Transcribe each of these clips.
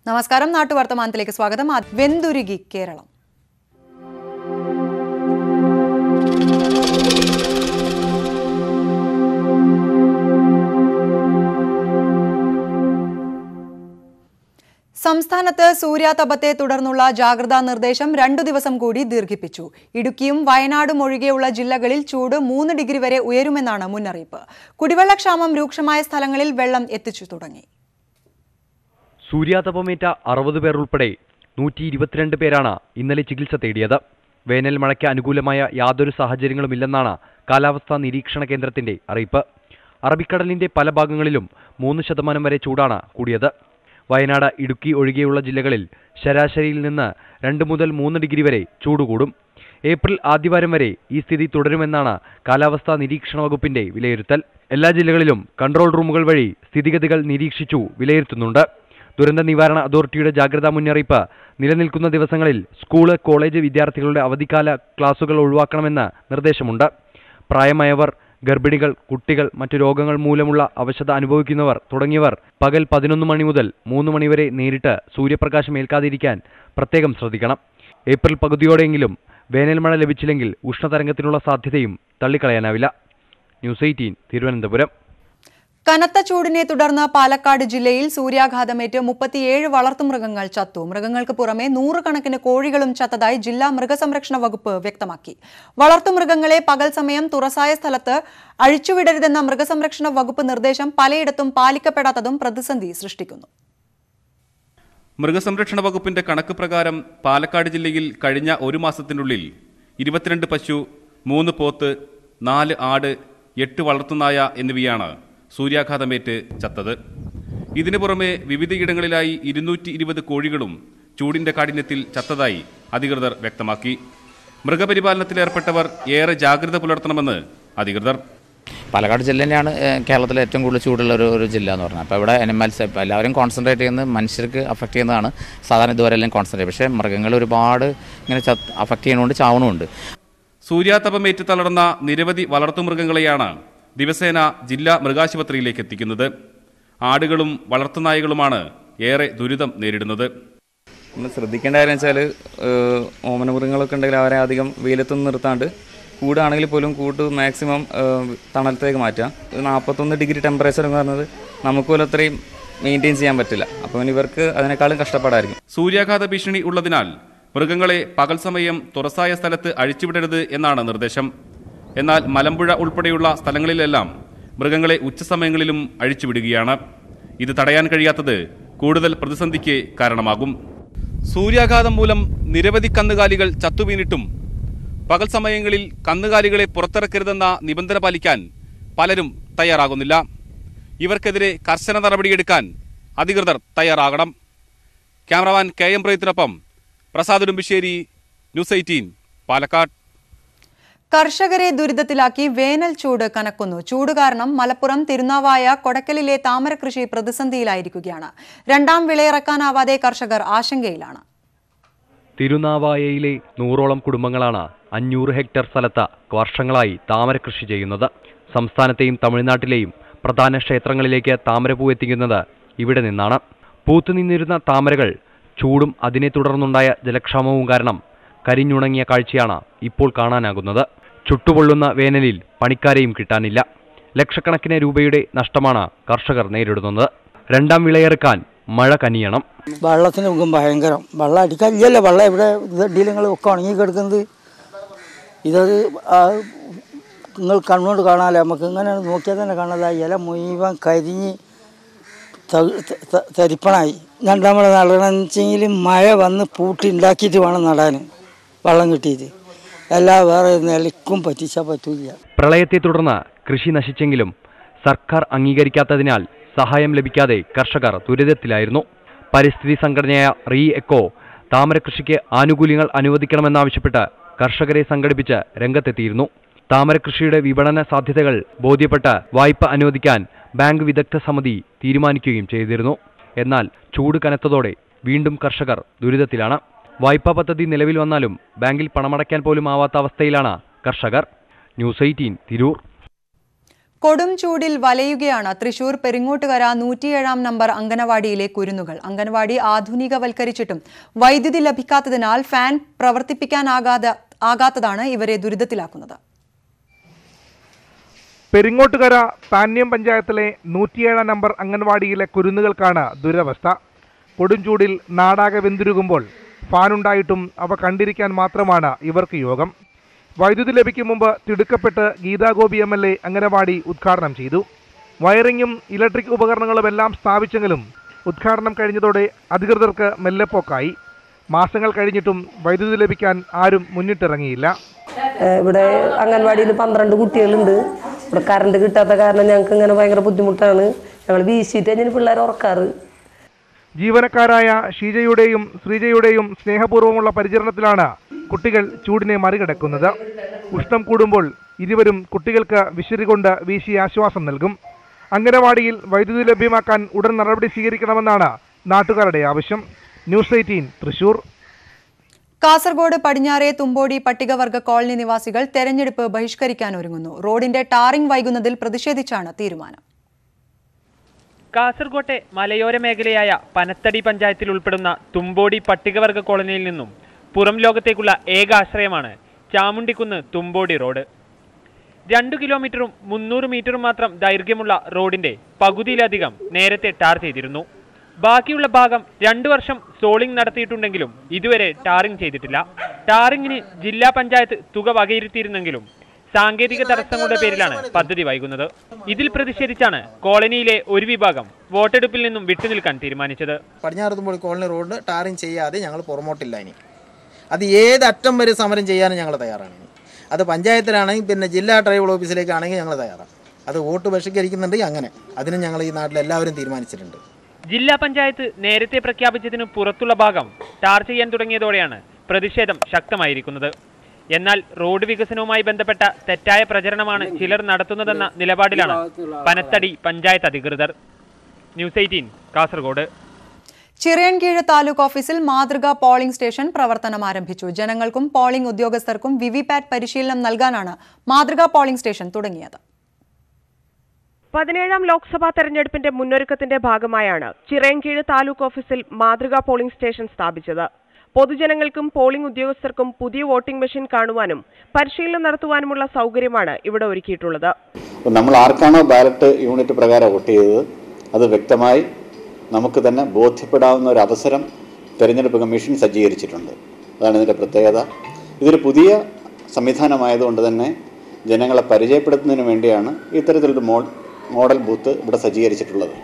നമസ്കാരം, നാട്ടുവർത്തമാനത്തിലേക്ക് സ്വാഗതം. വെന്തുരുകി കേരളം. സംസ്ഥാനത്ത് സൂര്യാതപത്തെ തുടർന്നുള്ള ജാഗ്രതാ നിർദ്ദേശം 2 ദിവസം കൂടി ദീർഘിപ്പിച്ചു. ഇടുക്കിയും വയനാടും ഒഴികെയുള്ള ജില്ലകളിൽ ചൂട് 3 ഡിഗ്രി വരെ ഉയരുമെന്നാണ് മുന്നറിയിപ്പ്. കുടിവെള്ളക്ഷാമം രൂക്ഷമായ സ്ഥലങ്ങളിൽ വെള്ളം എത്തിച്ചു തുടങ്ങി. സൂര്യാതപമേറ്റ 60 പേർ ഉൾപ്പെടെ 122 പേരാണ് ഇന്നലെ ചികിത്സ തേടിയത്. വേനൽ മഴയ്ക്ക് അനുകൂലമായ യാതൊരു സാഹചര്യങ്ങളുമില്ലെന്നാണ് കാലാവസ്ഥാ നിരീക്ഷണ കേന്ദ്രത്തിന്റെ അറിയിപ്പ്. അറബിക്കടലിന്റെ പല ഭാഗങ്ങളിലും 3% വരെ ചൂടാണ് കൂടിയത്. വയനാട്, ഇടുക്കി ഒഴികെയുള്ള ജില്ലകളിൽ ശരാശരിയിൽ നിന്ന് 2 മുതൽ 3 ഡിഗ്രി വരെ ചൂട് കൂടും. ഏപ്രിൽ ആദ്യവാരം വരെ ഈ സ്ഥിതി തുടരുമെന്നാണ് കാലാവസ്ഥാ നിരീക്ഷണ വകുപ്പിന്റെ വിലയിരുത്തൽ. എല്ലാ ജില്ലകളിലും കൺട്രോൾ റൂമുകൾ വഴി സ്ഥിതിഗതികൾ നിരീക്ഷിച്ചു വിലയിരുത്തുന്നുണ്ട്. ദുരന്ത നിവാരണ അതോറിറ്റിയുടെ ജാഗ്രതാ മുന്നറിയിപ്പ് നിലനിൽക്കുന്ന ദിവസങ്ങളിൽ സ്കൂള്, കോളേജ് വിദ്യാർത്ഥികളുടെ അവധിക്കാല ക്ലാസുകൾ ഒഴിവാക്കണമെന്ന് നിർദ്ദേശമുണ്ട്. പ്രായമായവർ, ഗർഭിണികൾ, കുട്ടികൾ, മറ്റു രോഗങ്ങൾ മൂലമുള്ള അവശത അനുഭവിക്കുന്നവർ തുടങ്ങിയവർ പകൽ 11 മണി മുതൽ 3 മണി വരെ നേരിട്ട് സൂര്യപ്രകാശം ഏൽക്കാതിരിക്കാൻ പ്രത്യേകം ശ്രദ്ധിക്കണം. ഏപ്രിൽ പകുതിയോടെയെങ്കിലും വേനൽ മഴ ലഭിച്ചില്ലെങ്കിൽ ഉഷ്ണതരംഗത്തിനുള്ള സാധ്യതയും തള്ളിക്കളയാനാവില്ല. ന്യൂസ് 18 തിരുവനന്തപുരം. കനത്ത ചൂടിനെ തുടർന്ന് പാലക്കാട് ജില്ലയിൽ സൂര്യാഘാതമേറ്റ് 37 വളർത്തുമൃഗങ്ങൾ ചത്തു. മൃഗങ്ങൾക്ക് പുറമെ 100 കണക്കിന് കോഴികളും ചത്തതായി ജില്ലാ മൃഗസംരക്ഷണ വകുപ്പ് വ്യക്തമാക്കി. വളർത്തുമൃഗങ്ങളെ പകൽ സമയം തുറസായ സ്ഥലത്ത് അഴിച്ചുവിടരുതെന്ന മൃഗസംരക്ഷണ വകുപ്പ് നിർദ്ദേശം പലയിടത്തും പാലിക്കപ്പെടാത്തതും പ്രതിസന്ധി സൃഷ്ടിക്കുന്നു. മൃഗസംരക്ഷണ വകുപ്പിന്റെ കണക്ക് പ്രകാരം പാലക്കാട് ജില്ലയിൽ കഴിഞ്ഞ 1 മാസത്തിനുള്ളിൽ 22 പശു, 3 പോത്ത്, 4 ആട്, 8 വളർത്തുനായ എന്നിവയാണ് സൂര്യാഘാതമേറ്റ് ചത്തത്. ഇതിനു പുറമെ വിവിധയിടങ്ങളിലായി 220 കോഴികളും ചൂടിന്റെ കാഠിന്യത്തിൽ ചത്തതായി അധികൃതർ വ്യക്തമാക്കി. മൃഗപരിപാലനത്തിലേർപ്പെട്ടവർ ഏറെ ജാഗ്രത പുലർത്തണമെന്ന് അധികൃതർ. പാലക്കാട് ജില്ല തന്നെയാണ് കേരളത്തിലെ ഏറ്റവും കൂടുതൽ ചൂടുള്ള ഒരു ജില്ല എന്ന് പറഞ്ഞാൽ. അപ്പോൾ ഇവിടെ അനിമൽസ് എല്ലാവരും കോൺസെൻട്രേറ്റ് ചെയ്യുന്നത് മനുഷ്യർക്ക് അഫക്റ്റ് ചെയ്യുന്നതാണ് സാധാരണ ഇതുവരെ എല്ലാം കോൺസെൻട്രേറ്റ്. പക്ഷേ മൃഗങ്ങൾ ഒരുപാട് ഇങ്ങനെ അഫക്റ്റ് ചെയ്യുന്നതുകൊണ്ട് ചാവണമുണ്ട്. സൂര്യാതപമേറ്റ് തളർന്ന നിരവധി വളർത്തുമൃഗങ്ങളെയാണ് ദിവസേന ജില്ലാ മൃഗാശുപത്രിയിലേക്ക് എത്തിക്കുന്നത്. ആടുകളും വളർത്തുനായകളുമാണ് ഏറെ ദുരിതം നേരിടുന്നത്. നമ്മൾ ശ്രദ്ധിക്കേണ്ട കാര്യം വെച്ചാൽ ഓമന മൃഗങ്ങളൊക്കെ ഉണ്ടെങ്കിൽ അവരെ അധികം വെയിലത്തൊന്നും നിർത്താണ്ട്, കൂടാണെങ്കിൽ പോലും കൂട്ട് മാക്സിമം തണലത്തേക്ക് മാറ്റുക. 41 ഡിഗ്രി ടെമ്പറേച്ചർ എന്ന് പറയുന്നത് നമുക്ക് പോലും അത്രയും മെയിൻറ്റെയിൻ ചെയ്യാൻ പറ്റില്ല. അപ്പോൾ ഇവർക്ക് അതിനേക്കാളും കഷ്ടപ്പാടായിരിക്കും. സൂര്യാഘാത ഭീഷണി ഉള്ളതിനാൽ മൃഗങ്ങളെ പകൽ സമയം തുറസായ സ്ഥലത്ത് അഴിച്ചുവിടരുത് എന്നാണ് നിർദ്ദേശം. എന്നാൽ മലമ്പുഴ ഉൾപ്പെടെയുള്ള സ്ഥലങ്ങളിലെല്ലാം മൃഗങ്ങളെ ഉച്ചസമയങ്ങളിലും അഴിച്ചുവിടുകയാണ്. ഇത് തടയാൻ കഴിയാത്തത് കൂടുതൽ പ്രതിസന്ധിക്ക് കാരണമാകും. സൂര്യാഘാതം മൂലം നിരവധി കന്നുകാലികൾ ചത്തുവീണിട്ടും പകൽ സമയങ്ങളിൽ കന്നുകാലികളെ പുറത്തിറക്കരുതെന്ന നിബന്ധന പാലിക്കാൻ പലരും തയ്യാറാകുന്നില്ല. ഇവർക്കെതിരെ കർശന നടപടിയെടുക്കാൻ അധികൃതർ തയ്യാറാകണം. ക്യാമറമാൻ KM പ്രയത്തിനൊപ്പം പ്രസാദ് ഉടുമ്പിശ്ശേരി, ന്യൂസ് 18 പാലക്കാട്. കർഷകരെ ദുരിതത്തിലാക്കി വേനൽ ചൂട് കനക്കുന്നു. ചൂട് കാരണം മലപ്പുറം തിരുനാവായ കൊടക്കലിലെ താമര കൃഷി പ്രതിസന്ധിയിലായിരിക്കുകയാണ്. 2ാം വിളയിറക്കാനാവാതെ കർഷകർ ആശങ്കയിലാണ്. തിരുനാവായയിലെ 100ഓളം കുടുംബങ്ങളാണ് 500 ഹെക്ടർ സ്ഥലത്ത് വർഷങ്ങളായി താമര കൃഷി ചെയ്യുന്നത്. സംസ്ഥാനത്തെയും തമിഴ്നാട്ടിലെയും പ്രധാന ക്ഷേത്രങ്ങളിലേക്ക് താമരപ്പൂ എത്തിക്കുന്നത് ഇവിടെ നിന്നാണ്. പൂത്തുനിന്നിരുന്ന താമരകൾ ചൂടും അതിനെ തുടർന്നുണ്ടായ ജലക്ഷാമവും കാരണം കരിഞ്ഞുണങ്ങിയ കാഴ്ചയാണ് ഇപ്പോൾ കാണാനാകുന്നത്. ചുട്ടുപൊള്ളുന്ന വേനലിൽ പണിക്കാരെയും കിട്ടാനില്ല. ലക്ഷക്കണക്കിന് രൂപയുടെ നഷ്ടമാണ് കർഷകർ നേരിടുന്നത്. 2ാം വിളയിറക്കാൻ മഴ കനിയണം. വെള്ളത്തിന് മുഖം ഭയങ്കരം. വെള്ളം അടിക്കാനില്ലല്ലോ. വെള്ളം ഇവിടെ ഇടീലങ്ങളൊക്കെ ഉണങ്ങിക്കിടക്കുന്നത്. ഇതത് നിങ്ങൾ കണ്ണുകൊണ്ട് കാണാമല്ലോ. നമുക്ക് ഇങ്ങനെ നോക്കിയാൽ തന്നെ കാണാതെ ഇല മുഴുവൻ കരിഞ്ഞ് തരിപ്പണായി. 2ാം വിള നടണമെന്നുവെച്ചെങ്കിൽ മഴ വന്ന് പൂട്ടി ഉണ്ടാക്കിയിട്ട് വേണം നടാൻ. വെള്ളം കിട്ടിയിട്ട് എല്ലാ വേറെ നിലയ്ക്കും പറ്റിച്ചാൽ പറ്റില്ല. പ്രളയത്തെ തുടർന്ന് കൃഷി നശിച്ചെങ്കിലും സർക്കാർ അംഗീകരിക്കാത്തതിനാൽ സഹായം ലഭിക്കാതെ കർഷകർ ദുരിതത്തിലായിരുന്നു. പരിസ്ഥിതി സംഘടനയായ ReEco താമര കൃഷിക്ക് ആനുകൂല്യങ്ങൾ അനുവദിക്കണമെന്നാവശ്യപ്പെട്ട് കർഷകരെ സംഘടിപ്പിച്ച് രംഗത്തെത്തിയിരുന്നു. താമര കൃഷിയുടെ വിപണന സാധ്യതകൾ ബോധ്യപ്പെട്ട് വായ്പ അനുവദിക്കാൻ ബാങ്ക് വിദഗ്ധ സമിതി തീരുമാനിക്കുകയും ചെയ്തിരുന്നു. എന്നാൽ ചൂട് കനത്തതോടെ വീണ്ടും കർഷകർ ദുരിതത്തിലാണ്. വായ്പാ പദ്ധതി നിലവിൽ വന്നാലും ബാങ്കിൽ പണമടയ്ക്കാൻ പോലും ആവാത്ത അവസ്ഥയിലാണ് കർഷകർ. ന്യൂസ് 18 തിരൂർ. കൊടും ചൂടിൽ വലയുകയാണ് തൃശൂർ പെരിങ്ങോട്ടുകര 107 നമ്പർ അംഗനവാടിയിലെ കുരുന്നുകൾ. അംഗനവാടി ആധുനികവൽക്കരിച്ചിട്ടും വൈദ്യുതി ലഭിക്കാത്തതിനാൽ ഫാൻ പ്രവർത്തിപ്പിക്കാനാകാത്തതാണ് ഇവരെ ദുരിതത്തിലാക്കുന്നത്. പെരിങ്ങോട്ടുകര പാന്യം പഞ്ചായത്തിലെ 107 നമ്പർ അംഗൻവാടിയിലെ കുരുന്നുകൾക്കാണ് ദുരവസ്ഥ. കൊടുംചൂടിൽ നാടാകെ വെന്തുരുകുമ്പോൾ ഫാനുണ്ടായിട്ടും അവ കണ്ടിരിക്കാൻ മാത്രമാണ് ഇവർക്ക് യോഗം. വൈദ്യുതി ലഭിക്കും മുമ്പ് തിടുക്കപ്പെട്ട് ഗീതാഗോപി MLA അംഗനവാടി ഉദ്ഘാടനം ചെയ്തു. വയറിങ്ങും ഇലക്ട്രിക് ഉപകരണങ്ങളുമെല്ലാം സ്ഥാപിച്ചെങ്കിലും ഉദ്ഘാടനം കഴിഞ്ഞതോടെ അധികൃതർക്ക് മെല്ലെപ്പോക്കായി. മാസങ്ങൾ കഴിഞ്ഞിട്ടും വൈദ്യുതി ലഭിക്കാൻ ആരും മുന്നിട്ടിറങ്ങിയില്ല. ഇവിടെ അംഗൻവാടിയിൽ 12 കുട്ടികളുണ്ട്. ഇവിടെ കറണ്ട് കിട്ടാത്ത കാരണം ഞങ്ങൾക്ക് ഇങ്ങനെ ഭയങ്കര ബുദ്ധിമുട്ടാണ്. ഞങ്ങൾ വീശിയിട്ട് കഴിഞ്ഞാൽ പിള്ളേർ ഉറക്കാറ്. ജീവനക്കാരായ ഷീജയുടെയും ശ്രീജയുടെയും സ്നേഹപൂർവ്വമുള്ള പരിചരണത്തിലാണ് കുട്ടികൾ ചൂടിനെ മറികടക്കുന്നത്. ഉഷ്ണം കൂടുമ്പോൾ ഇരുവരും കുട്ടികൾക്ക് വിശറി കൊണ്ട് വീശി ആശ്വാസം നൽകും. അംഗനവാടിയിൽ വൈദ്യുതി ലഭ്യമാക്കാൻ ഉടൻ നടപടി സ്വീകരിക്കണമെന്നാണ് നാട്ടുകാരുടെ ആവശ്യം. ന്യൂസ് 18 തൃശൂർ. കാസർഗോഡ് പടിഞ്ഞാറേ തുമ്പോടി പട്ടികവർഗ കോളനി നിവാസികൾ തെരഞ്ഞെടുപ്പ് ബഹിഷ്കരിക്കാനൊരുങ്ങുന്നു. റോഡിന്റെ ടാറിംഗ് വൈകുന്നതിൽ പ്രതിഷേധിച്ചാണ് തീരുമാനം. കാസർകോട്ടെ മലയോര മേഖലയായ പനത്തടി പഞ്ചായത്തിൽ ഉൾപ്പെടുന്ന തുമ്പോടി പട്ടികവർഗ കോളനിയിൽ നിന്നും പുറം ലോകത്തേക്കുള്ള ഏക ആശ്രയമാണ് ചാമുണ്ടിക്കുന്ന് തുമ്പോടി റോഡ്. 2 കിലോമീറ്ററും 300 മീറ്ററും മാത്രം ദൈർഘ്യമുള്ള റോഡിന്റെ പകുതിയിലധികം നേരത്തെ ടാർ ചെയ്തിരുന്നു. ബാക്കിയുള്ള ഭാഗം 2 വർഷം സോളിംഗ് നടത്തിയിട്ടുണ്ടെങ്കിലും ഇതുവരെ ടാറിംഗ് ചെയ്തിട്ടില്ല. ടാറിംഗിന് ജില്ലാ പഞ്ചായത്ത് തുക വകയിരുത്തിയിരുന്നെങ്കിലും സാങ്കേതിക തടസ്സങ്ങളുടെ പേരിലാണ് പദ്ധതി വൈകുന്നത്. ഇതിൽ പ്രതിഷേധിച്ചാണ് കോളനിയിലെ ഒരു വിഭാഗം വോട്ടെടുപ്പിൽ നിന്നും വിട്ടുനിൽക്കാൻ തീരുമാനിച്ചത്. പടിഞ്ഞാറ് തുമ്പോടി കോളനി റോഡ് ടാറിംഗ് ചെയ്യാതെ ഞങ്ങൾ പുറമോട്ടില്ല. ഇനി അത് ഏതറ്റം വരെ സമരം ചെയ്യാനും ഞങ്ങൾ തയ്യാറാണ്. അത് പഞ്ചായത്തിലാണെങ്കിൽ പിന്നെ ജില്ലാ ട്രൈബൽ ഓഫീസിലേക്കാണെങ്കിൽ ഞങ്ങൾ തയ്യാറാണ്. അത് വോട്ട് ബഹിഷ്കരിക്കുന്നുണ്ടെങ്കിൽ അങ്ങനെ അതിനും ഞങ്ങൾ ഈ നാട്ടിലെല്ലാവരും തീരുമാനിച്ചിട്ടുണ്ട്. ജില്ലാ പഞ്ചായത്ത് നേരത്തെ പ്രഖ്യാപിച്ചതിന് പുറത്തുള്ള ഭാഗം ടാർ ചെയ്യാൻ തുടങ്ങിയതോടെയാണ് പ്രതിഷേധം ശക്തമായിരിക്കുന്നത്. എന്നാൽ റോഡ് വികസനവുമായി ബന്ധപ്പെട്ട തെറ്റായ പ്രചരണമാണ് ചിലർ നടത്തുന്നതെന്ന നിലപാടിലാണ് പനത്തടി പഞ്ചായത്ത് അധികൃതർ. ന്യൂസ് 18 കാസർഗോഡ്. ചിറയൻകീഴ് താലൂക്ക് ഓഫീസിൽ മാതൃകാ പോളിംഗ് സ്റ്റേഷൻ പ്രവർത്തനം ആരംഭിച്ചു. ജനങ്ങൾക്കും പോളിംഗ് ഉദ്യോഗസ്ഥർക്കും വിവിപാറ്റ് പരിശീലനം നൽകാനാണ് മാതൃകാ പോളിംഗ് സ്റ്റേഷൻ തുടങ്ങിയത്. 17ാം ലോക്സഭാ തെരഞ്ഞെടുപ്പിന്റെ മുന്നൊരുക്കത്തിന്റെ ഭാഗമായാണ് ചിറയൻകീഴ് താലൂക്ക് ഓഫീസിൽ മാതൃകാ പോളിംഗ് സ്റ്റേഷൻ സ്ഥാപിച്ചത്. പൊതുജനങ്ങൾക്കും പോളിംഗ് ഉദ്യോഗസ്ഥർക്കും പുതിയ വോട്ടിംഗ് മെഷീൻ കാണുവാനും പരിശീലനം നടത്തുവാനുമുള്ള സൗകര്യമാണ് ഇവിടെ ഒരുക്കിയിട്ടുള്ളത്. നമ്മൾ ആർക്കാണോ ബാലറ്റ് യൂണിറ്റ് പ്രകാരം വോട്ട് ചെയ്തത് അത് വ്യക്തമായി നമുക്ക് തന്നെ ബോധ്യപ്പെടാവുന്ന ഒരു അവസരം തെരഞ്ഞെടുപ്പ് കമ്മീഷൻ സജ്ജീകരിച്ചിട്ടുണ്ട്. അതാണ് ഇതിൻ്റെ പ്രത്യേകത. ഇതൊരു പുതിയ സംവിധാനമായതുകൊണ്ട് തന്നെ ജനങ്ങളെ പരിചയപ്പെടുത്തുന്നതിന് വേണ്ടിയാണ് ഇത്തരത്തിലൊരു മോഡൽ ബൂത്ത് ഇവിടെ സജ്ജീകരിച്ചിട്ടുള്ളത്.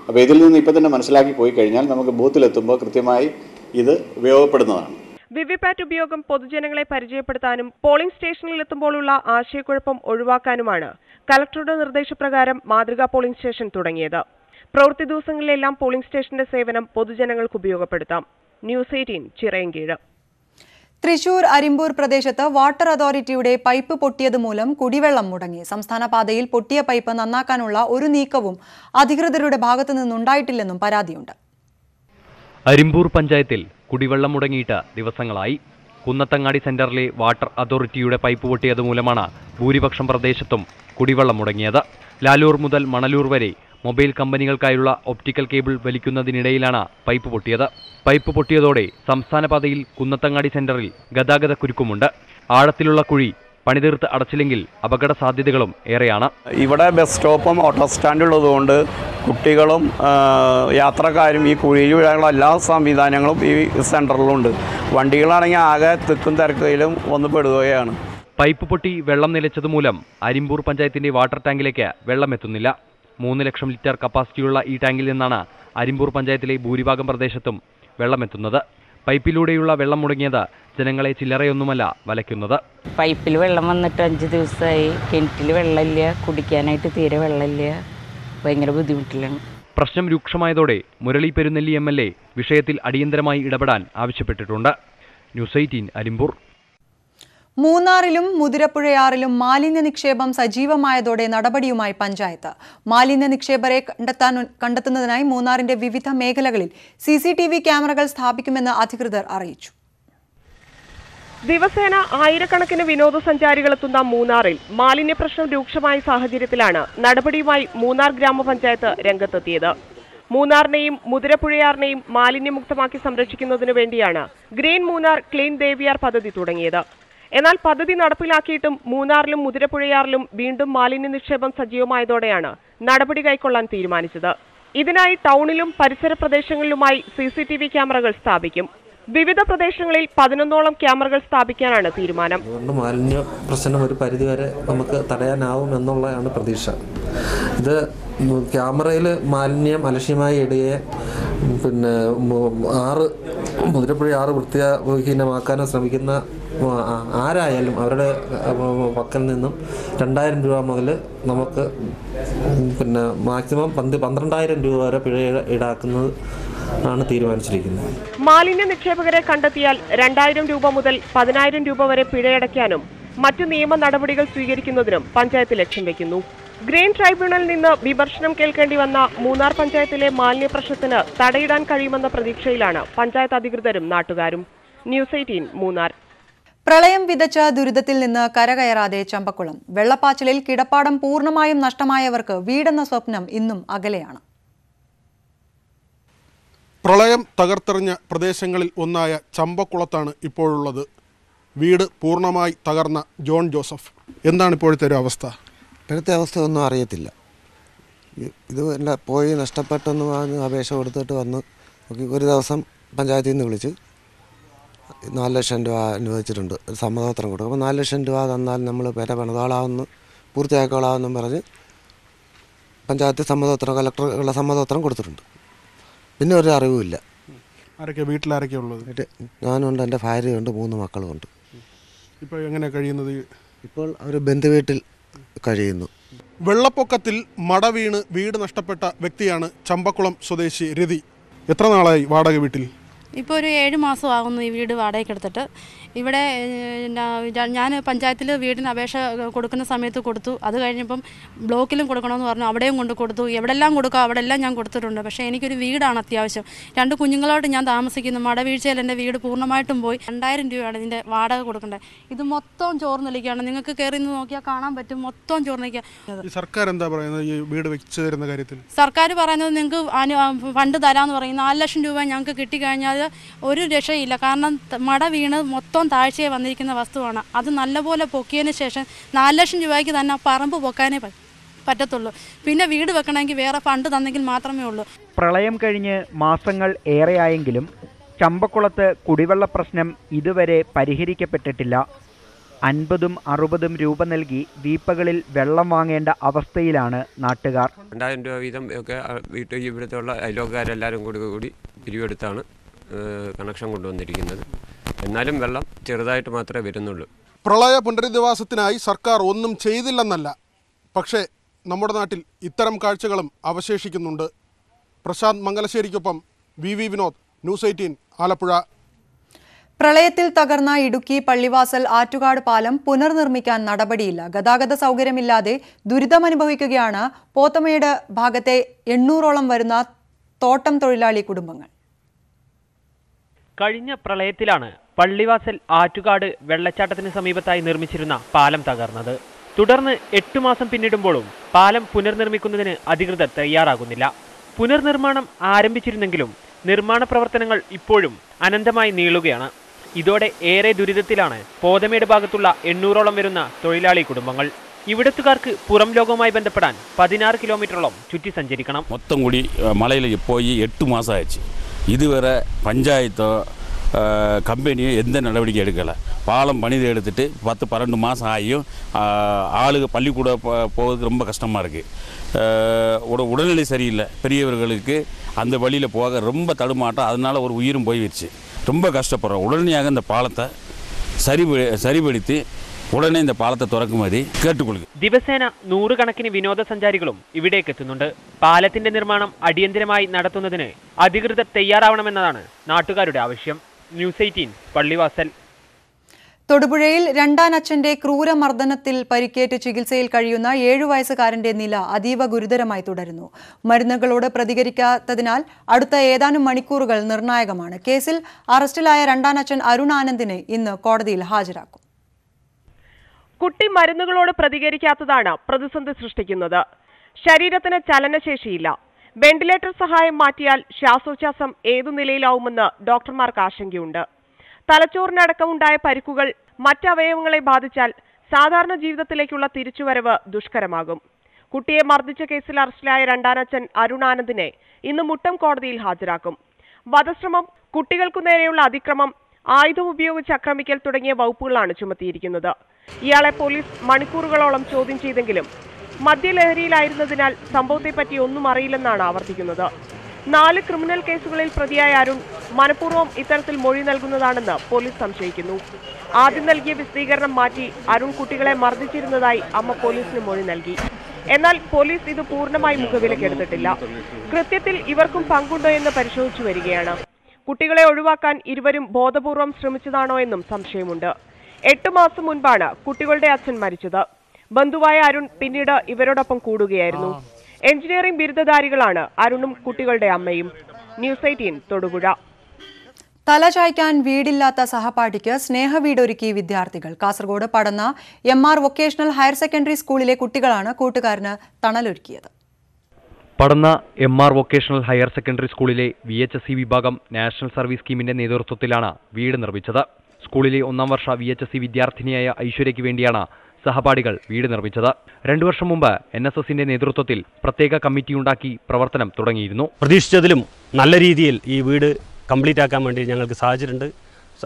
അപ്പോൾ ഇതിൽ നിന്ന് ഇപ്പോൾ തന്നെ മനസ്സിലാക്കി പോയി കഴിഞ്ഞാൽ നമുക്ക് ബൂത്തിലെത്തുമ്പോൾ കൃത്യമായി ഇത് ഉപയോഗപ്പെടുന്നതാണ്. വിവിപാറ്റ് ഉപയോഗം പൊതുജനങ്ങളെ പരിചയപ്പെടുത്താനും പോളിംഗ് സ്റ്റേഷനിൽ എത്തുമ്പോഴുള്ള ആശയക്കുഴപ്പം ഒഴിവാക്കാനുമാണ് കലക്ടറുടെ നിർദ്ദേശപ്രകാരം മാതൃകാ പോളിംഗ് സ്റ്റേഷൻ തുടങ്ങിയത്. പ്രവൃത്തി ദിവസങ്ങളിലെല്ലാം പോളിംഗ് സ്റ്റേഷന്റെ സേവനം പൊതുജനങ്ങൾക്ക് ഉപയോഗപ്പെടുത്താം. ന്യൂസ് 18 ചിറയൻകീഴ്. തൃശൂർ അരിമ്പൂർ പ്രദേശത്ത് വാട്ടർ അതോറിറ്റിയുടെ പൈപ്പ് പൊട്ടിയത് മൂലം കുടിവെള്ളം മുടങ്ങി. സംസ്ഥാന പാതയിൽ പൊട്ടിയ പൈപ്പ് നന്നാക്കാനുള്ള ഒരു നീക്കവും അധികൃതരുടെ ഭാഗത്തു നിന്നുണ്ടായിട്ടില്ലെന്നും പരാതിയുണ്ട്. അരിമ്പൂർ പഞ്ചായത്തിൽ കുടിവെള്ളം മുടങ്ങിയിട്ട് ദിവസങ്ങളായി. കുന്നത്തങ്ങാടി സെന്ററിലെ വാട്ടർ അതോറിറ്റിയുടെ പൈപ്പ് പൊട്ടിയത് മൂലമാണ് ഭൂരിപക്ഷം പ്രദേശത്തും കുടിവെള്ളം മുടങ്ങിയത്. ലാലൂർ മുതൽ മണലൂർ വരെ മൊബൈൽ കമ്പനികൾക്കായുള്ള ഒപ്റ്റിക്കൽ കേബിൾ വലിക്കുന്നതിനിടയിലാണ് പൈപ്പ് പൊട്ടിയത്. പൈപ്പ് പൊട്ടിയതോടെ സംസ്ഥാന പാതയിൽ കുന്നത്തങ്ങാടി സെന്ററിൽ ഗതാഗത കുരുക്കുമുണ്ട്. ആഴത്തിലുള്ള കുഴി പണിതീർത്ത് അടച്ചില്ലെങ്കിൽ അപകട സാധ്യതകളും ഏറെയാണ്. ഇവിടെ ബസ് സ്റ്റോപ്പും ഓട്ടോ സ്റ്റാൻഡും ഉള്ളതുകൊണ്ട് കുട്ടികളും യാത്രക്കാരും ഈ കുഴിയിൽ വീഴാനുള്ള എല്ലാ സംവിധാനങ്ങളും ഈ സെൻറ്ററിലുണ്ട്. വണ്ടികളാണെങ്കിൽ ആകെ തിക്കും തിരക്കയിലും ഒന്ന് പെടുകയാണ്. പൈപ്പ് പൊട്ടി വെള്ളം നിലച്ചതുമൂലം അരിമ്പൂർ പഞ്ചായത്തിന്റെ വാട്ടർ ടാങ്കിലേക്ക് വെള്ളം എത്തുന്നില്ല. 3 ലക്ഷം ലിറ്റർ കപ്പാസിറ്റിയുള്ള ഈ ടാങ്കിൽ നിന്നാണ് അരിമ്പൂർ പഞ്ചായത്തിലെ ഭൂരിഭാഗം പ്രദേശത്തും വെള്ളമെത്തുന്നത്. പൈപ്പിലൂടെയുള്ള വെള്ളം മുടങ്ങിയത് ജനങ്ങളെ ചില്ലറയൊന്നുമല്ല വലയ്ക്കുന്നത്. പൈപ്പിൽ വെള്ളം വന്നിട്ട് 5 ദിവസമായി. കിണറ്റിൽ വെള്ളമില്ല, കുടിക്കാനായിട്ട് തീരെ വെള്ളമില്ല. ഭയങ്കര ബുദ്ധിമുട്ടിലാണ്. പ്രശ്നം രൂക്ഷമായതോടെ മുരളി പെരുന്നെല്ലി MLA വിഷയത്തിൽ അടിയന്തരമായി ഇടപെടാൻ ആവശ്യപ്പെട്ടിട്ടുണ്ട്. ന്യൂസ് 18 അരിമ്പൂർ. മൂന്നാറിലും മുതിരപ്പുഴയാറിലും മാലിന്യ നിക്ഷേപം സജീവമായതോടെ നടപടിയുമായി പഞ്ചായത്ത്. മാലിന്യ നിക്ഷേപരെ കണ്ടെത്തുന്നതിനായി മൂന്നാറിന്റെ വിവിധ മേഖലകളിൽ CCTV ക്യാമറകൾ സ്ഥാപിക്കുമെന്ന് അധികൃതർ അറിയിച്ചു. ദിവസേന ആയിരക്കണക്കിന് വിനോദസഞ്ചാരികളെത്തുന്ന മൂന്നാറിൽ മാലിന്യ പ്രശ്നം രൂക്ഷമായ സാഹചര്യത്തിലാണ് നടപടിയുമായി മൂന്നാർ ഗ്രാമപഞ്ചായത്ത് രംഗത്തെത്തിയത്. മൂന്നാറിനെയും മുതിരപ്പുഴയാറിനെയും മാലിന്യമുക്തമാക്കി സംരക്ഷിക്കുന്നതിനു വേണ്ടിയാണ് ഗ്രീൻ മൂന്നാർ ക്ലീൻ ദേവിയാർ പദ്ധതി തുടങ്ങിയത്. എന്നാൽ പദ്ധതി നടപ്പിലാക്കിയിട്ടും മൂന്നാറിലും മുതിരപ്പുഴയാറിലും വീണ്ടും മാലിന്യ നിക്ഷേപം സജീവമായതോടെയാണ് നടപടി കൈക്കൊള്ളാൻ തീരുമാനിച്ചത്. ഇതിനായി ടൗണിലും പരിസര പ്രദേശങ്ങളിലുമായി CCTV ക്യാമറകൾ സ്ഥാപിക്കും. വിവിധ പ്രദേശങ്ങളിൽ 11ഓളം ക്യാമറകൾ സ്ഥാപിക്കാനാണ് തീരുമാനം. മാലിന്യ പ്രശ്നം ഒരു പരിധിവരെ നമുക്ക് തടയാനാവും എന്നുള്ളതാണ് പ്രതീക്ഷ. ഇത് ക്യാമറയിൽ മാലിന്യം അലക്ഷ്യമായി ഇടുകയെ മുതിരപ്പുഴ 6 വൃത്തിഹീനമാക്കാനും ശ്രമിക്കുന്ന ആരായാലും അവരുടെ പക്കൽ നിന്നും 2000 രൂപ മുതൽ നമുക്ക് മാക്സിമം 12,000 രൂപ വരെ പിഴ ഈടാക്കുന്നത് ആണ് തീരുമാനിച്ചിരിക്കുന്നത്. മാലിന്യ നിക്ഷേപകരെ കണ്ടെത്തിയാൽ 2000 രൂപ മുതൽ 10,000 രൂപ വരെ പിഴയടയ്ക്കാനും മറ്റു നിയമ നടപടികൾ സ്വീകരിക്കുന്നതിനും പഞ്ചായത്ത് ലക്ഷ്യം വെക്കുന്നു. ഗ്രീൻ ട്രൈബ്യൂണലിൽ നിന്ന് വിമർശനം കേൾക്കേണ്ടി വന്ന മൂന്നാർ പഞ്ചായത്തിലെ മാലിന്യ പ്രശ്നത്തിന് തടയിടാൻ കഴിയുമെന്ന പ്രതീക്ഷയിലാണ് പഞ്ചായത്ത് അധികൃതരും നാട്ടുകാരും. ന്യൂസ് 18 മൂന്നാർ. പ്രളയം വിതച്ച ദുരിതത്തിൽ നിന്ന് കരകയറാതെ ചമ്പക്കുളം. വെള്ളപ്പാച്ചിലിൽ കിടപ്പാടം പൂർണ്ണമായും നഷ്ടമായവർക്ക് വീടെന്ന സ്വപ്നം ഇന്നും അകലെയാണ്. പ്രളയം തകർത്തെറിഞ്ഞ പ്രദേശങ്ങളിൽ ഒന്നായ ചമ്പക്കുളത്താണ് ഇപ്പോഴുള്ളത്. വീട് പൂർണ്ണമായി തകർന്ന ജോൺ ജോസഫ്. എന്താണ് ഇപ്പോഴത്തെ ഒരു അവസ്ഥ? ഇപ്പോഴത്തെ അവസ്ഥ ഒന്നും അറിയത്തില്ല. ഇത് എല്ലാം പോയി നഷ്ടപ്പെട്ടെന്ന് പറഞ്ഞ് അപേക്ഷ കൊടുത്തിട്ട് വന്ന് ഒരു ദിവസം പഞ്ചായത്തിൽ നിന്ന് വിളിച്ച് 4 ലക്ഷം രൂപ അനുവദിച്ചിട്ടുണ്ട്. ഒരു സമ്മതപത്രം കൊടുക്കും. അപ്പോൾ 4 ലക്ഷം രൂപ തന്നാൽ നമ്മൾ പേര പണിതോളാമെന്ന് പൂർത്തിയാക്കോളാമെന്നും പറഞ്ഞ് പഞ്ചായത്ത് സമ്മതപത്രം കളക്ടറുള്ള സമ്മതപത്രം കൊടുത്തിട്ടുണ്ട്. പിന്നെ ഒരു അറിവുമില്ല. വീട്ടിലാരൊക്കെ ഉള്ളത്? ഞാനുണ്ട്, എൻ്റെ ഭാര്യയുണ്ട്, 3 മക്കളുമുണ്ട്. ഇപ്പോൾ എങ്ങനെ കഴിയുന്നത്? ഇപ്പോൾ അവർ ബന്ധുവീട്ടിൽ കഴിയുന്നു. വെള്ളപ്പൊക്കത്തിൽ മട വീണ് വീട് നഷ്ടപ്പെട്ട വ്യക്തിയാണ് ചമ്പക്കുളം സ്വദേശി രതി. എത്ര നാളായി വാടക വീട്ടിൽ? ഇപ്പോൾ ഒരു 7 മാസം ആകുന്നു ഈ വീട് വാടകയ്ക്ക് എടുത്തിട്ട്. ഇവിടെ ഞാൻ പഞ്ചായത്തിൽ വീടിന് അപേക്ഷ കൊടുക്കുന്ന സമയത്ത് കൊടുത്തു. അത് കഴിഞ്ഞപ്പം ബ്ലോക്കിലും കൊടുക്കണമെന്ന് പറഞ്ഞു, അവിടെയും കൊണ്ട് കൊടുത്തു. എവിടെല്ലാം കൊടുക്കുക അവിടെല്ലാം ഞാൻ കൊടുത്തിട്ടുണ്ട്. പക്ഷേ എനിക്കൊരു വീടാണ് അത്യാവശ്യം. 2 കുഞ്ഞുങ്ങളോട് ഞാൻ താമസിക്കുന്നു. മടവീഴ്ചയിൽ എൻ്റെ വീട് പൂർണ്ണമായിട്ടും പോയി. 2000 രൂപയാണ് ഇതിൻ്റെ വാടക കൊടുക്കേണ്ടത്. ഇത് മൊത്തം ചോർന്നിരിക്കുകയാണ്. നിങ്ങൾക്ക് കയറി നിന്ന് നോക്കിയാൽ കാണാൻ പറ്റും. മൊത്തം ചോർന്നിരിക്കുക. സർക്കാർ എന്താ പറയുന്നത് ഈ വീട് വെച്ച് തരുന്ന കാര്യത്തിൽ? സർക്കാർ പറയുന്നത് നിങ്ങൾക്ക് ഫണ്ട് തരാമെന്ന് പറയും. 4 ലക്ഷം രൂപ ഞങ്ങൾക്ക് കിട്ടിക്കഴിഞ്ഞാൽ ഒരു രക്ഷയില്ല. കാരണം മട വീണ് മൊത്തം താഴ്ചയെ വന്നിരിക്കുന്ന വസ്തുവാണ്. അത് നല്ലപോലെ പൊക്കിയതിന് ശേഷം 4 ലക്ഷം രൂപയ്ക്ക് തന്നെ പറമ്പ് പൊക്കാനേ പറ്റത്തുള്ളൂ. പിന്നെ വീട് വെക്കണമെങ്കിൽ വേറെ ഫണ്ട് തന്നെങ്കിൽ മാത്രമേ ഉള്ളൂ. പ്രളയം കഴിഞ്ഞ് മാസങ്ങൾ ഏറെയായെങ്കിലും ചമ്പക്കുളത്ത് കുടിവെള്ള പ്രശ്നം ഇതുവരെ പരിഹരിക്കപ്പെട്ടിട്ടില്ല. 50-60 രൂപ നൽകി വീപ്പകളിൽ വെള്ളം വാങ്ങേണ്ട അവസ്ഥയിലാണ് നാട്ടുകാർ. 2000 രൂപ വീതം ഒക്കെ ഇവിടുത്തെ അയലോക്കാരെല്ലാവരും കൂടി പിരിവെടുത്താണ് കണക്ഷൻ കൊണ്ടുവന്നിരിക്കുന്നത്. എന്നാലും വെള്ളം ചെറുതായിട്ട് മാത്രമേ വരുന്നുള്ളൂ. പ്രളയ പുനരധിവാസത്തിനായി സർക്കാർ ഒന്നും ചെയ്തില്ലെന്നല്ല, പക്ഷേ നമ്മുടെ നാട്ടിൽ ഇത്തരം കാഴ്ചകളും അവശേഷിക്കുന്നുണ്ട്. പ്രശാന്ത് മംഗലശ്ശേരിക്കൊപ്പം VV വിനോദ്, ന്യൂസ് 18 ആലപ്പുഴ. പ്രളയത്തിൽ തകർന്ന ഇടുക്കി പള്ളിവാസൽ ആറ്റുകാട് പാലം പുനർനിർമ്മിക്കാൻ നടപടിയില്ല. ഗതാഗത സൗകര്യമില്ലാതെ ദുരിതമനുഭവിക്കുകയാണ് പോത്തമേട് ഭാഗത്തെ 800ഓളം വരുന്ന തോട്ടം തൊഴിലാളി കുടുംബങ്ങൾ. കഴിഞ്ഞ പ്രളയത്തിലാണ് പള്ളിവാസൽ ആറ്റുകാട് വെള്ളച്ചാട്ടത്തിന് സമീപത്തായി നിർമ്മിച്ചിരുന്ന പാലം തകർന്നത്. തുടർന്ന് 8 മാസം പിന്നിടുമ്പോഴും പാലം പുനർനിർമ്മിക്കുന്നതിന് അധികൃതർ തയ്യാറാകുന്നില്ല. പുനർനിർമ്മാണം ആരംഭിച്ചിരുന്നെങ്കിലും നിർമ്മാണ പ്രവർത്തനങ്ങൾ ഇപ്പോഴും അനന്തമായി നീളുകയാണ്. ഇതോടെ ഏറെ ദുരിതത്തിലാണ് പോതമേട് ഭാഗത്തുള്ള 800ഓളം വരുന്ന തൊഴിലാളി കുടുംബങ്ങൾ. ഇവിടത്തുകാർക്ക് പുറം ലോകവുമായി ബന്ധപ്പെടാൻ 16 കിലോമീറ്ററോളം ചുറ്റി സഞ്ചരിക്കണം. മൊത്തം കൂടി മലയിൽ പോയി 8 മാസം ആയിച്ച്. ഇതുവരെ പഞ്ചായത്തോ കമ്പനിയോ എന്ത് നടപടിക്ക് എടുക്കല. பாலம் பணிதை எடுத்துட்டு 10-12 மாதம் ஆகியும் ஆளுங்க பள்ளிக்கூட போகிறதுக்கு ரொம்ப கஷ்டமாக இருக்குது. உடல்நிலை சரியில்லை பெரியவர்களுக்கு, அந்த வழியில் போக ரொம்ப தடுமாட்டம். அதனால் ஒரு உயிரும் போயிடுச்சு. ரொம்ப கஷ்டப்படுறோம். உடனடியாக இந்த பாலத்தை சரிபடுத்தி ഉടനെ இந்த പാലത്തെ തുറക്കുമതി കേട്ടുകൊള്ളുക. ദിവസേന 100 കണക്കിന് വിനോദസഞ്ചാരികളും ഇവിടേക്ക് എത്തുന്നുണ്ട്. പാലത്തിന്റെ നിർമ്മാണം അടിയന്തരമായി നടത്തുന്നതിന് അധികൃതർ തയ്യാറാവണമെന്നതാണ് നാട്ടുകാരുടെ ആവശ്യം. ന്യൂസ് 18 പള്ളിവാസൽ. തൊടുപുഴയിൽ രണ്ടാനച്ഛന്റെ ക്രൂരമർദ്ദനത്തിൽ പരിക്കേറ്റ് ചികിത്സയിൽ കഴിയുന്ന 7 വയസ്സുകാരന്റെ നില അതീവ ഗുരുതരമായി തുടരുന്നു. മരുന്നുകളോട് പ്രതികരിക്കാത്തതിനാൽ അടുത്ത ഏതാനും മണിക്കൂറുകൾ നിർണായകമാണ്. കേസിൽ അറസ്റ്റിലായ രണ്ടാനച്ഛൻ അരുൺ ആനന്ദിനെ ഇന്ന് കോടതിയിൽ ഹാജരാക്കും. കുട്ടി മരുന്നുകളോട് പ്രതികരിക്കാത്തതാണ് പ്രതിസന്ധി സൃഷ്ടിക്കുന്നത്. ശരീരത്തിന് ചലനശേഷിയില്ല. വെന്റിലേറ്റർ സഹായം മാറ്റിയാൽ ശ്വാസോച്ഛ്വാസം ഏതു നിലയിലാവുമെന്ന് ഡോക്ടർമാർക്ക് ആശങ്കയുണ്ട്. തലച്ചോറിനടക്കമുണ്ടായ പരിക്കുകൾ മറ്റവയവങ്ങളെ ബാധിച്ചാൽ സാധാരണ ജീവിതത്തിലേക്കുള്ള തിരിച്ചുവരവ് ദുഷ്കരമാകും. കുട്ടിയെ മർദ്ദിച്ച കേസിൽ അറസ്റ്റിലായ രണ്ടാനച്ഛൻ അരുൺ ആനന്ദിനെ ഇന്ന് മുട്ടം കോടതിയിൽ ഹാജരാക്കും. വധശ്രമം, കുട്ടികൾക്കു നേരെയുള്ള അതിക്രമം, ആയുധം ഉപയോഗിച്ച് ആക്രമിക്കൽ തുടങ്ങിയ വകുപ്പുകളാണ് ചുമത്തിയിരിക്കുന്നത്. ഇയാളെ പോലീസ് മണിക്കൂറുകളോളം ചോദ്യം ചെയ്തെങ്കിലും മദ്യലഹരിയിലായിരുന്നതിനാൽ സംഭവത്തെപ്പറ്റി ഒന്നും അറിയില്ലെന്നാണ് ആവർത്തിക്കുന്നത്. 4 ക്രിമിനൽ കേസുകളിൽ പ്രതിയായ അരുൺ മനഃപൂർവ്വം ഇത്തരത്തിൽ മൊഴി നൽകുന്നതാണെന്ന് പോലീസ് സംശയിക്കുന്നു. ആദ്യം നൽകിയ വിശദീകരണം മാറ്റി അരുൺ കുട്ടികളെ മർദ്ദിച്ചിരുന്നതായി അമ്മ പോലീസിന് മൊഴി നൽകി. എന്നാൽ പോലീസ് ഇത് പൂർണ്ണമായി മുഖവിലക്കെടുത്തിട്ടില്ല. കൃത്യത്തിൽ ഇവർക്കും പങ്കുണ്ടോ എന്ന് പരിശോധിച്ചു വരികയാണ്. കുട്ടികളെ ഒഴിവാക്കാൻ ഇരുവരും ബോധപൂർവം ശ്രമിച്ചതാണോ എന്നും സംശയമുണ്ട്. 8 മാസം മുൻപാണ് കുട്ടികളുടെ അച്ഛൻ മരിച്ചത്. ബന്ധുവായ അരുൺ പിന്നീട് ഇവരോടൊപ്പം കൂടുകയായിരുന്നു. എഞ്ചിനീയറിംഗ് ബിരുദധാരികളാണ് അരുണും കുട്ടികളുടെ അമ്മയും. ന്യൂസ് 18 തൊടുപുഴ. തലചായ്ക്കാൻ വീടില്ലാത്ത സഹപാഠിക്ക് സ്നേഹവീടൊരുക്കി വിദ്യാർത്ഥികൾ. കാസർഗോഡ് പടന്ന MR വൊക്കേഷണൽ ഹയർ സെക്കൻഡറി സ്കൂളിലെ കുട്ടികളാണ് കൂട്ടുകാരന് തണലൊരുക്കിയത്. പടന്ന MR വൊക്കേഷണൽ ഹയർ സെക്കൻഡറി സ്കൂളിലെ VHSC വിഭാഗം നാഷണൽ സർവീസ് സ്കീമിന്റെ നേതൃത്വത്തിലാണ് വീട് നിർമ്മിച്ചത്. സ്കൂളിലെ 1ാം വർഷ VHSC വിദ്യാർത്ഥിനിയായ ഐശ്വര്യയ്ക്ക് വേണ്ടിയാണ് സഹപാഠികൾ വീട് നിർമ്മിച്ചത്. 2 വർഷം മുമ്പ് NSSന്റെ നേതൃത്വത്തിൽ പ്രത്യേക കമ്മിറ്റിയുണ്ടാക്കി പ്രവർത്തനം തുടങ്ങിയിരുന്നു. പ്രതീക്ഷിച്ചതിലും നല്ല രീതിയിൽ ഈ വീട് കംപ്ലീറ്റ് ആക്കാൻ വേണ്ടി ഞങ്ങൾക്ക് സാധിച്ചിട്ടുണ്ട്.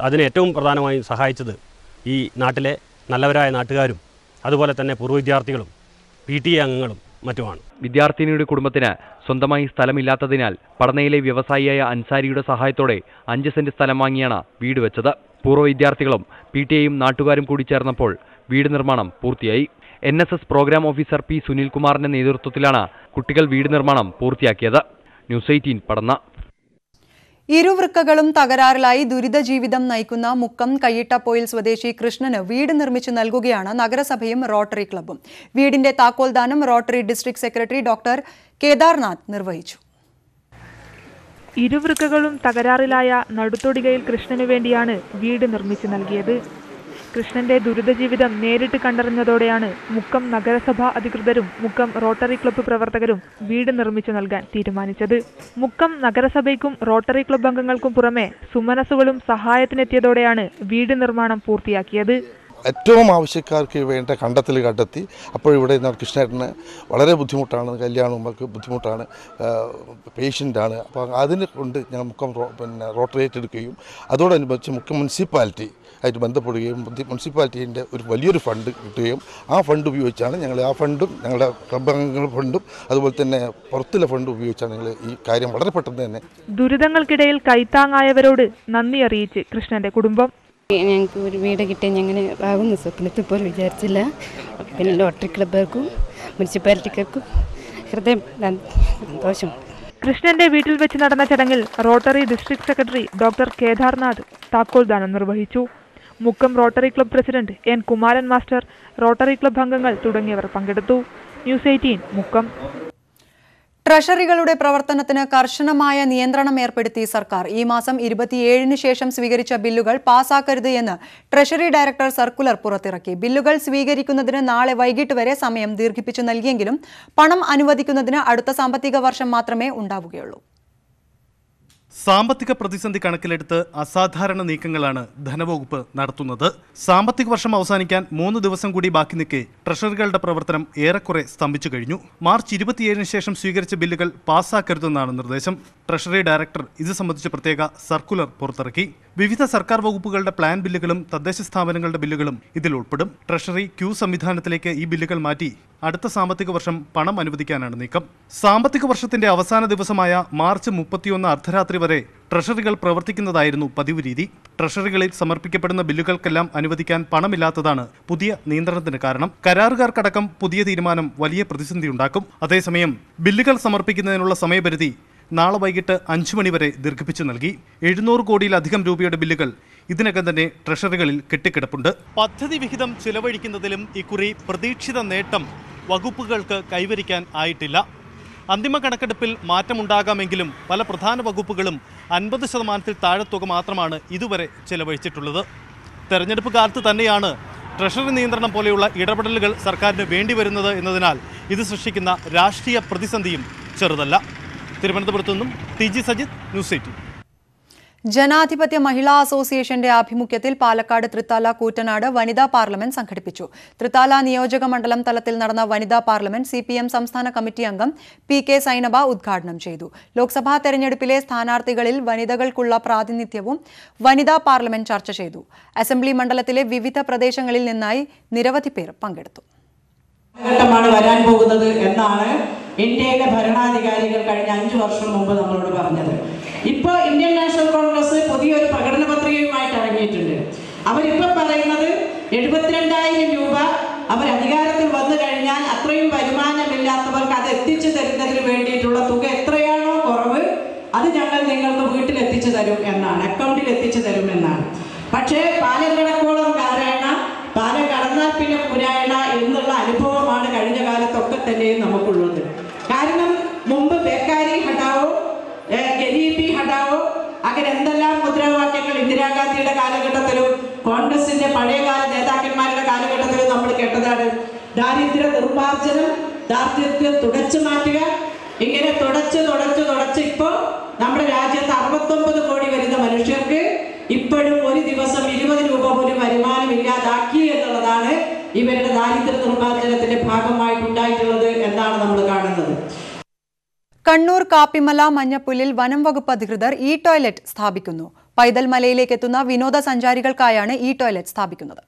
അതിന് ഏറ്റവും പ്രധാനമായും സഹായിച്ചത് ഈ നാട്ടിലെ നല്ലവരായ നാട്ടുകാരും അതുപോലെ തന്നെ പൂർവ്വ വിദ്യാർത്ഥികളും PTA അംഗങ്ങളും മറ്റുമാണ്. വിദ്യാർത്ഥിനിയുടെ കുടുംബത്തിന് സ്വന്തമായി സ്ഥലമില്ലാത്തതിനാൽ പടനയിലെ വ്യവസായിയായ അൻസാരിയുടെ സഹായത്തോടെ 5 സെന്റ് സ്ഥലം വാങ്ങിയാണ് വീട് വെച്ചത്. പൂർവ്വ വിദ്യാർത്ഥികളും PTAയും നാട്ടുകാരും കൂടി ചേർന്നപ്പോൾ വീട് നിർമ്മാണം പൂർത്തിയായി. NSS programme officer P. സുനിൽകുമാറിന്റെ നേതൃത്വത്തിലാണ് കുട്ടികൾ വീട് നിർമ്മാണം പൂർത്തിയാക്കിയത്. ന്യൂസ് 18 പടന്ന. ഇരുവൃക്കകളും തകരാറിലായി ദുരിത ജീവിതം നയിക്കുന്ന മുക്കം കയ്യിട്ടപ്പോയിൽ സ്വദേശി കൃഷ്ണന് വീട് നിർമ്മിച്ചു നൽകുകയാണ് നഗരസഭയും റോട്ടറി ക്ലബ്ബും. വീടിന്റെ താക്കോൽദാനം rotary district secretary doctor Kedarnath നിർവഹിച്ചു. ഇരുവൃക്കകളും തകരാറിലായ നടുത്തൊടികയിൽ കൃഷ്ണനു വേണ്ടിയാണ് വീട് നിർമ്മിച്ചു നൽകിയത്. കൃഷ്ണന്റെ ദുരിതജീവിതം നേരിട്ട് കണ്ടറിഞ്ഞതോടെയാണ് മുക്കം നഗരസഭാ അധികൃതരും മുക്കം റോട്ടറി ക്ലബ്ബ് പ്രവർത്തകരും വീട് നിർമ്മിച്ചു നൽകാൻ തീരുമാനിച്ചത്. മുക്കം നഗരസഭയ്ക്കും റോട്ടറി ക്ലബ്ബ് അംഗങ്ങൾക്കും പുറമെ സുമനസുകളും സഹായത്തിനെത്തിയതോടെയാണ് വീട് നിർമ്മാണം പൂർത്തിയാക്കിയത്. ഏറ്റവും ആവശ്യക്കാർക്ക് വേണ്ട കണ്ടെത്തി. അപ്പോൾ ഇവിടെ കൃഷ്ണേട്ടന് വളരെ ബുദ്ധിമുട്ടാണ്, കല്യാണങ്ങൾക്ക് ബുദ്ധിമുട്ടാണ്, പേഷ്യൻ്റാണ്. അപ്പോൾ അതിനെ കൊണ്ട് ഞങ്ങൾ മുക്കം റോട്ടറി ഏറ്റെടുക്കുകയും അതോടനുബന്ധിച്ച് മുക്കം മുനിസിപ്പാലിറ്റി ആയിട്ട് ബന്ധപ്പെടുകയും മുനിസിപ്പാലിറ്റീൻ്റെ ഒരു വലിയൊരു ഫണ്ട് കിട്ടുകയും ആ ഫണ്ട് ഉപയോഗിച്ചാണ് ഞങ്ങൾ ആ ഫണ്ടും ഞങ്ങളുടെ ക്ലബ്ബ് അംഗങ്ങളുടെ ഫണ്ടും അതുപോലെ തന്നെ പുറത്തുള്ള ഫണ്ട് ഉപയോഗിച്ചാണ് ഞങ്ങൾ ഈ കാര്യം വളരെ പെട്ടെന്ന് തന്നെ. ദുരിതങ്ങൾക്കിടയിൽ കൈത്താങ്ങായവരോട് നന്ദി അറിയിച്ച് കൃഷ്ണന്റെ കുടുംബം. ഞങ്ങൾക്ക് ഒരു വീട് കിട്ടിയ ഞങ്ങൾ ആകുന്ന സ്വപ്നത്തിൽ പോലും വിചാരിച്ചില്ല. പിന്നെ ലോട്ടറി ക്ലബ്ബുകാർക്കും മുനിസിപ്പാലിറ്റിക്കാർക്കും ഹൃദയം സന്തോഷം. കൃഷ്ണന്റെ വീട്ടിൽ വെച്ച് നടന്ന ചടങ്ങിൽ rotary district secretary doctor Kedarnath താക്കോൽദാനം നിർവഹിച്ചു. Mukkam rotary club president N. Kumaran master, rotary club അംഗങ്ങൾ തുടങ്ങിയവർ പങ്കെടുത്തു. ന്യൂസ് 18 മുക്കം. ട്രഷറികളുടെ പ്രവർത്തനത്തിന് കർശനമായ നിയന്ത്രണം ഏർപ്പെടുത്തി സർക്കാർ. ഈ മാസം 27-ന് ശേഷം സ്വീകരിച്ച ബില്ലുകൾ പാസാക്കരുത് എന്ന് ട്രഷറി ഡയറക്ടർ സർക്കുലർ പുറത്തിറക്കി. ബില്ലുകൾ സ്വീകരിക്കുന്നതിന് നാളെ വൈകിട്ട് വരെ സമയം ദീർഘിപ്പിച്ചു നൽകിയെങ്കിലും പണം അനുവദിക്കുന്നതിന് അടുത്ത സാമ്പത്തിക വർഷം മാത്രമേ ഉണ്ടാവുകയുള്ളൂ. സാമ്പത്തിക പ്രതിസന്ധി കണക്കിലെടുത്ത് അസാധാരണ നീക്കങ്ങളാണ് ധനവകുപ്പ് നടത്തുന്നത്. സാമ്പത്തിക വർഷം അവസാനിക്കാൻ 3 ദിവസം കൂടി ബാക്കി നിൽക്കെ ട്രഷറികളുടെ പ്രവർത്തനം ഏറെക്കുറെ സ്തംഭിച്ചു കഴിഞ്ഞു. മാർച്ച് 27-ന് ശേഷം സ്വീകരിച്ച ബില്ലുകൾ പാസ്സാക്കരുതെന്നാണ് നിർദ്ദേശം. ട്രഷറി ഡയറക്ടർ ഇത് സംബന്ധിച്ച് പ്രത്യേക സർക്കുലർ പുറത്തിറക്കി. വിവിധ സർക്കാർ വകുപ്പുകളുടെ പ്ലാൻ ബില്ലുകളും തദ്ദേശ സ്ഥാപനങ്ങളുടെ ബില്ലുകളും ഇതിൽ ഉൾപ്പെടും. ട്രഷറി ക്യൂ സംവിധാനത്തിലേക്ക് ഈ ബില്ലുകൾ മാറ്റി അടുത്ത സാമ്പത്തിക വർഷം പണം അനുവദിക്കാനാണ് നീക്കം. സാമ്പത്തിക വർഷത്തിന്റെ അവസാന ദിവസമായ മാർച്ച് 31 അർദ്ധരാത്രി വരെ ട്രഷറികൾ പ്രവർത്തിക്കുന്നതായിരുന്നു പതിവ് രീതി. ട്രഷറികളിൽ സമർപ്പിക്കപ്പെടുന്ന ബില്ലുകൾക്കെല്ലാം അനുവദിക്കാൻ പണമില്ലാത്തതാണ് പുതിയ നിയന്ത്രണത്തിന് കാരണം. കരാറുകാർക്കടക്കം പുതിയ തീരുമാനം വലിയ പ്രതിസന്ധിയുണ്ടാക്കും. അതേസമയം ബില്ലുകൾ സമർപ്പിക്കുന്നതിനുള്ള സമയപരിധി നാളെ വൈകിട്ട് 5 മണി വരെ ദീർഘിപ്പിച്ചു നൽകി. 700 കോടിയിലധികം രൂപയുടെ ബില്ലുകൾ ഇതിനകം തന്നെ ട്രഷറികളിൽ കെട്ടിക്കിടപ്പുണ്ട്. പദ്ധതി വിഹിതം ചിലവഴിക്കുന്നതിലും ഇക്കുറി പ്രതീക്ഷിത നേട്ടം വകുപ്പുകൾക്ക് കൈവരിക്കാൻ ആയിട്ടില്ല. അന്തിമ കണക്കെടുപ്പിൽ മാറ്റമുണ്ടാകാമെങ്കിലും പല പ്രധാന വകുപ്പുകളും 50% താഴെ തുക മാത്രമാണ് ഇതുവരെ ചെലവഴിച്ചിട്ടുള്ളത്. തെരഞ്ഞെടുപ്പ് കാലത്ത് തന്നെയാണ് ട്രഷറി നിയന്ത്രണം പോലെയുള്ള ഇടപെടലുകൾ സർക്കാരിന് വേണ്ടിവരുന്നത് എന്നതിനാൽ ഇത് സൃഷ്ടിക്കുന്ന രാഷ്ട്രീയ പ്രതിസന്ധിയും ചെറുതല്ല. തിരുവനന്തപുരത്തു നിന്നും TG സജിത്, ന്യൂസ് 18. ജനാധിപത്യ മഹിളാ അസോസിയേഷന്റെ ആഭിമുഖ്യത്തിൽ പാലക്കാട് തൃത്താല കൂറ്റനാട് വനിതാ പാർലമെന്റ് സംഘടിപ്പിച്ചു. തൃത്താല നിയോജക മണ്ഡലം തലത്തിൽ നടന്ന വനിതാ പാർലമെന്റ് CPM സംസ്ഥാന കമ്മിറ്റി അംഗം PK സൈനബ ഉദ്ഘാടനം ചെയ്തു. ലോക്സഭാ തെരഞ്ഞെടുപ്പിലെ സ്ഥാനാർത്ഥികളിൽ വനിതകൾക്കുള്ള പ്രാതിനിധ്യവും വനിതാ പാർലമെന്റ് ചർച്ച ചെയ്തു. അസംബ്ലി മണ്ഡലത്തിലെ വിവിധ പ്രദേശങ്ങളിൽ നിന്നായി നിരവധി പേർ പങ്കെടുത്തു. വരാൻ പോകുന്നത് എന്നാണ് ഇന്ത്യയിലെ ഭരണാധികാരികൾ കഴിഞ്ഞ 5 വർഷം മുമ്പ് നമ്മളോട് പറഞ്ഞത്. ഇപ്പോൾ ഇന്ത്യൻ നാഷണൽ കോൺഗ്രസ് പുതിയൊരു പ്രകടന പത്രികയുമായിട്ട് ഇറങ്ങിയിട്ടുണ്ട്. അവരിപ്പോൾ പറയുന്നത് 72,000 രൂപ അവർ അധികാരത്തിൽ വന്നു കഴിഞ്ഞാൽ അത്രയും വരുമാനമില്ലാത്തവർക്ക് അത് എത്തിച്ചു തരുന്നതിന് വേണ്ടിയിട്ടുള്ള തുക എത്രയാണോ കുറവ് അത് ഞങ്ങൾ നിങ്ങൾക്ക് വീട്ടിൽ എത്തിച്ചു തരും എന്നാണ്, അക്കൗണ്ടിൽ എത്തിച്ചു തരും എന്നാണ്. പക്ഷേ പാലം കടക്കോളം കാരായണ, പാലം കടന്നാൽ പിന്നെ പുരായണ എന്നുള്ള അനുഭവമാണ് കഴിഞ്ഞ കാലത്തൊക്കെ തന്നെയും നമുക്കുള്ളത്. കാരണം മുമ്പ് ബേക്കാരി ഹട്ടാവോ, ഗരീബി ഹട്ടാവോ, അങ്ങനെ എന്തെല്ലാം മുദ്രാവാക്യങ്ങൾ ഇന്ദിരാഗാന്ധിയുടെ കാലഘട്ടത്തിലും കോൺഗ്രസിന്റെ പഴയകാല നേതാക്കന്മാരുടെ കാലഘട്ടത്തിലും നമ്മൾ കേട്ടതാണ്. ദാരിദ്ര്യ നിർമ്മാർജ്ജനം, ദാരിദ്ര്യം തുടച്ചു മാറ്റുക, ഇങ്ങനെ തുടച്ച് ഇപ്പോൾ നമ്മുടെ രാജ്യത്ത് 69 കോടി വരുന്ന മനുഷ്യർക്ക് ഇപ്പോഴും ഒരു ദിവസം 20 രൂപ പോലും വരുമാനമില്ലാതാക്കി എന്നുള്ളതാണ് ഇവരുടെ ദാരിദ്ര്യ നിർമ്മാർജ്ജനത്തിന്റെ ഭാഗമായിട്ടുണ്ടായിട്ടുള്ളത് എന്നാണ് നമ്മൾ കാണുന്നത്. കണ്ണൂർ കാപ്പിമല മഞ്ഞപ്പുല്ലിൽ വനം വകുപ്പ് അധികൃതർ ടോയ്ലറ്റ് സ്ഥാപിക്കുന്നു. പൈതൽ മലയിലേക്ക് എത്തുന്ന വിനോദസഞ്ചാരികൾക്കായാണ് ടോയ്ലറ്റ് സ്ഥാപിക്കുന്നത്.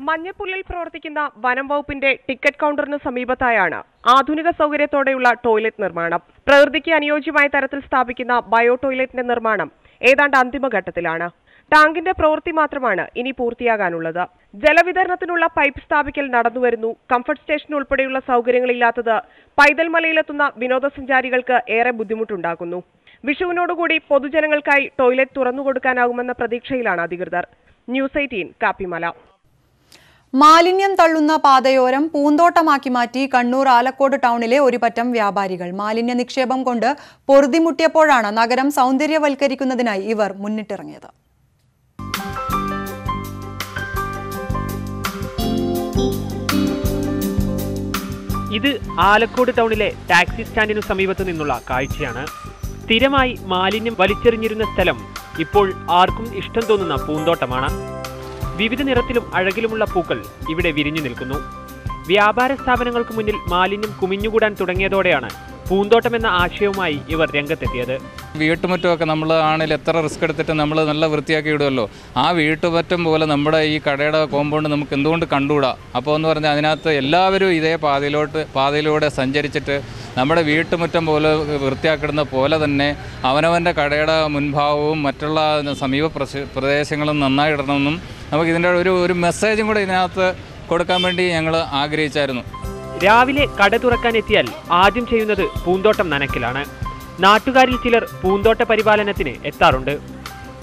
മഞ്ഞപ്പുല്ലിൽ പ്രവർത്തിക്കുന്ന വനം വകുപ്പിന്റെ ടിക്കറ്റ് കൗണ്ടറിന് സമീപത്തായാണ് ആധുനിക സൗകര്യത്തോടെയുള്ള ടോയ്ലറ്റ് നിർമ്മാണം. പ്രകൃതിക്ക് അനുയോജ്യമായ തരത്തിൽ സ്ഥാപിക്കുന്ന ബയോ ടോയ്ലറ്റിന്റെ നിർമ്മാണം ഏതാണ്ട് അന്തിമഘട്ടത്തിലാണ്. ടാങ്കിന്റെ പ്രവൃത്തി മാത്രമാണ് ഇനി പൂർത്തിയാകാനുള്ളത്. ജലവിതരണത്തിനുള്ള പൈപ്പ് സ്ഥാപിക്കൽ നടന്നുവരുന്നു. കംഫർട്ട് സ്റ്റേഷൻ ഉൾപ്പെടെയുള്ള സൗകര്യങ്ങളില്ലാത്തത് പൈതൽ മലയിലെത്തുന്ന വിനോദസഞ്ചാരികൾക്ക് ഏറെ ബുദ്ധിമുട്ടുണ്ടാക്കുന്നു. വിഷുവിനോടുകൂടി പൊതുജനങ്ങൾക്കായി ടോയ്ലറ്റ് തുറന്നുകൊടുക്കാനാകുമെന്ന പ്രതീക്ഷയിലാണ് അധികൃതർ. ന്യൂസ് 18 കാപ്പിമല. മാലിന്യം തള്ളുന്ന പാതയോരം പൂന്തോട്ടമാക്കി മാറ്റി കണ്ണൂർ ആലക്കോട് ടൗണിലെ ഒരു പറ്റം വ്യാപാരികൾ. മാലിന്യ നിക്ഷേപം കൊണ്ട് പൊറുതിമുട്ടിയപ്പോഴാണ് നഗരം സൗന്ദര്യവൽക്കരിക്കുന്നതിനായി ഇവർ മുന്നിട്ടിറങ്ങിയത്. ഇത് ആലക്കോട് ടൗണിലെ ടാക്സി സ്റ്റാൻഡിനു സമീപത്ത് നിന്നുള്ള കാഴ്ചയാണ്. സ്ഥിരമായി മാലിന്യം വലിച്ചെറിഞ്ഞിരുന്ന സ്ഥലം ഇപ്പോൾ ആർക്കും ഇഷ്ടം തോന്നുന്ന പൂന്തോട്ടമാണ്. വിവിധ നിറത്തിലും അഴകിലുമുള്ള പൂക്കൾ ഇവിടെ വിരിഞ്ഞു നിൽക്കുന്നു. വ്യാപാര സ്ഥാപനങ്ങൾക്ക് മുന്നിൽ മാലിന്യം കുമിഞ്ഞുകൂടാൻ തുടങ്ങിയതോടെയാണ് പൂന്തോട്ടം എന്ന ആശയവുമായി ഇവർ രംഗത്തെത്തിയത്. വീട്ടുമുറ്റമൊക്കെ നമ്മൾ ആണെങ്കിൽ എത്ര റിസ്ക് എടുത്തിട്ട് നമ്മൾ നല്ല വൃത്തിയാക്കി ഇടുമല്ലോ. ആ വീട്ടുമുറ്റം പോലെ നമ്മുടെ ഈ കടയുടെ കോമ്പൗണ്ട് നമുക്ക് എന്തുകൊണ്ട് കണ്ടുകൂടാ? അപ്പോൾ എന്ന് പറഞ്ഞാൽ അതിനകത്ത് എല്ലാവരും ഇതേ പാതയിലൂടെ സഞ്ചരിച്ചിട്ട് നമ്മുടെ വീട്ടുമുറ്റം പോലെ വൃത്തിയാക്കിടുന്ന പോലെ തന്നെ അവനവൻ്റെ കടയുടെ മുൻഭാഗവും മറ്റുള്ള സമീപ പ്രദേശങ്ങളും നന്നായി ഇടണമെന്നും നമുക്ക് ഇതിൻ്റെ ഒരു മെസ്സേജും കൂടെ ഇതിനകത്ത് കൊടുക്കാൻ വേണ്ടി ഞങ്ങൾ ആഗ്രഹിച്ചായിരുന്നു. രാവിലെ കട തുറക്കാനെത്തിയാൽ ആദ്യം ചെയ്യുന്നത് പൂന്തോട്ടം നനയ്ക്കലാണ്. നാട്ടുകാരിൽ ചിലർ പൂന്തോട്ട പരിപാലനത്തിന് എത്താറുണ്ട്.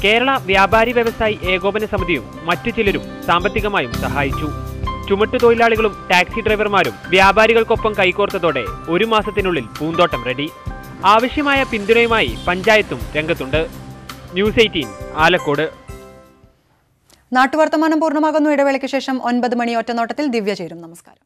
കേരള വ്യാപാരി വ്യവസായി ഏകോപന സമിതിയും മറ്റു ചിലരും സാമ്പത്തികമായും സഹായിച്ചു. ചുമട്ടുതൊഴിലാളികളും ടാക്സി ഡ്രൈവർമാരും വ്യാപാരികൾക്കൊപ്പം കൈകോർത്തതോടെ 1 മാസത്തിനുള്ളിൽ പൂന്തോട്ടം റെഡി. ആവശ്യമായ പിന്തുണയുമായി പഞ്ചായത്തും രംഗത്തുണ്ട്. ന്യൂസ് 18 ആലക്കോട്. നാട്ടുവർത്തമാനം പൂർണ്ണമാകുന്നു. ഇടവേളയ്ക്ക് ശേഷം 9 മണി ഒറ്റനോട്ടത്തിൽ ദിവ്യ ചേരും. നമസ്കാരം.